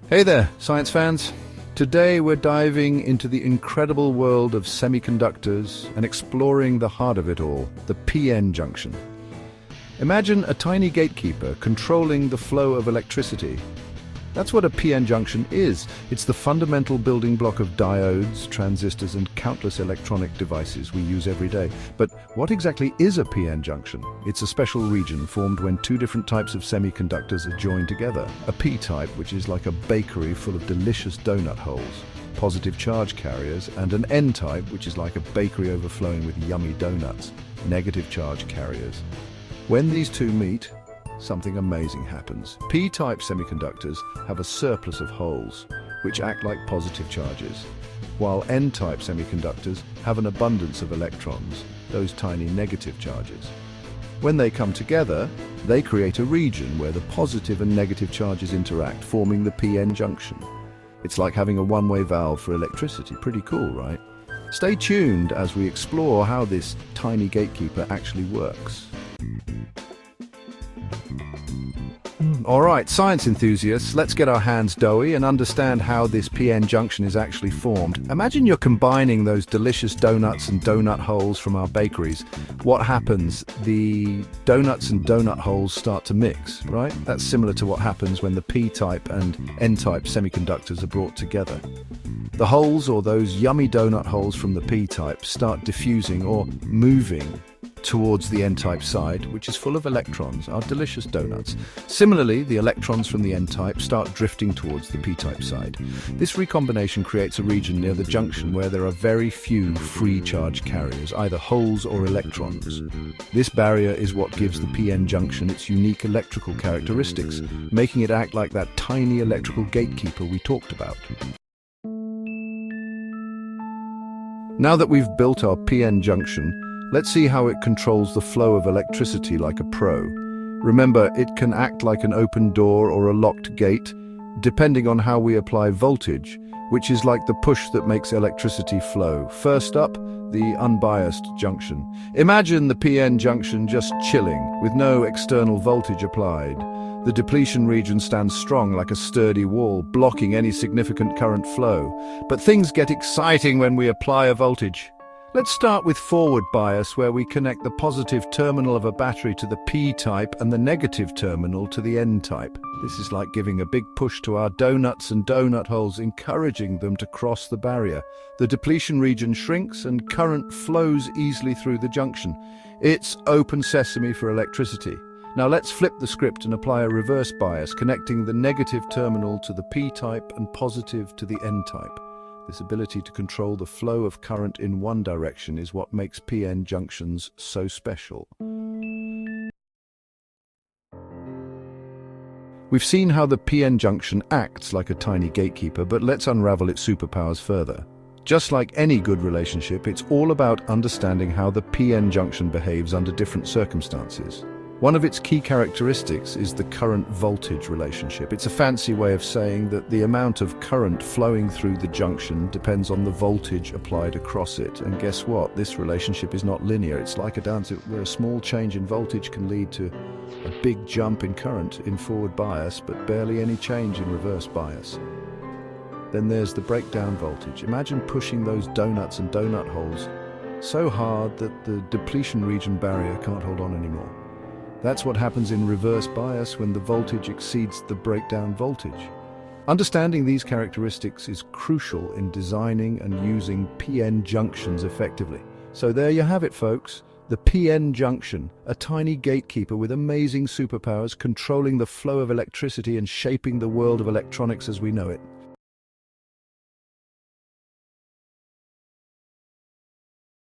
Hey there, science fans. Today we're diving into the incredible world of semiconductors and exploring the heart of it all, the PN junction. Imagine a tiny gatekeeper controlling the flow of electricity. That's what a PN junction is. It's the fundamental building block of diodes, transistors, and countless electronic devices we use every day. But what exactly is a PN junction? It's a special region formed when two different types of semiconductors are joined together. A P-type, which is like a bakery full of delicious donut holes, positive charge carriers, and an N-type, which is like a bakery overflowing with yummy donuts, negative charge carriers. When these two meet, something amazing happens. P-type semiconductors have a surplus of holes, which act like positive charges, while N-type semiconductors have an abundance of electrons, those tiny negative charges. When they come together, they create a region where the positive and negative charges interact, forming the PN junction. It's like having a one-way valve for electricity. Pretty cool, right? Stay tuned as we explore how this tiny gatekeeper actually works. Alright, science enthusiasts, let's get our hands doughy and understand how this PN junction is actually formed. Imagine you're combining those delicious donuts and donut holes from our bakeries. What happens? The donuts and donut holes start to mix, right? That's similar to what happens when the P-type and N-type semiconductors are brought together. The holes, or those yummy donut holes from the P-type, start diffusing or moving towards the N-type side, which is full of electrons, our delicious donuts. Similarly, the electrons from the N-type start drifting towards the P-type side. This recombination creates a region near the junction where there are very few free charge carriers, either holes or electrons. This barrier is what gives the PN junction its unique electrical characteristics, making it act like that tiny electrical gatekeeper we talked about. Now that we've built our PN junction, let's see how it controls the flow of electricity like a pro. Remember, it can act like an open door or a locked gate, depending on how we apply voltage, which is like the push that makes electricity flow. First up, the unbiased junction. Imagine the PN junction just chilling, with no external voltage applied. The depletion region stands strong like a sturdy wall, blocking any significant current flow. But things get exciting when we apply a voltage. Let's start with forward bias, where we connect the positive terminal of a battery to the P-type and the negative terminal to the N-type. This is like giving a big push to our donuts and donut holes, encouraging them to cross the barrier. The depletion region shrinks and current flows easily through the junction. It's open sesame for electricity. Now let's flip the script and apply a reverse bias, connecting the negative terminal to the P-type and positive to the N-type. This ability to control the flow of current in one direction is what makes PN junctions so special. We've seen how the PN junction acts like a tiny gatekeeper, but let's unravel its superpowers further. Just like any good relationship, it's all about understanding how the PN junction behaves under different circumstances. One of its key characteristics is the current-voltage relationship. It's a fancy way of saying that the amount of current flowing through the junction depends on the voltage applied across it. And guess what? This relationship is not linear. It's like a dance where a small change in voltage can lead to a big jump in current in forward bias, but barely any change in reverse bias. Then there's the breakdown voltage. Imagine pushing those donuts and donut holes so hard that the depletion region barrier can't hold on anymore. That's what happens in reverse bias when the voltage exceeds the breakdown voltage. Understanding these characteristics is crucial in designing and using PN junctions effectively. So there you have it, folks. The PN junction, a tiny gatekeeper with amazing superpowers, controlling the flow of electricity and shaping the world of electronics as we know it.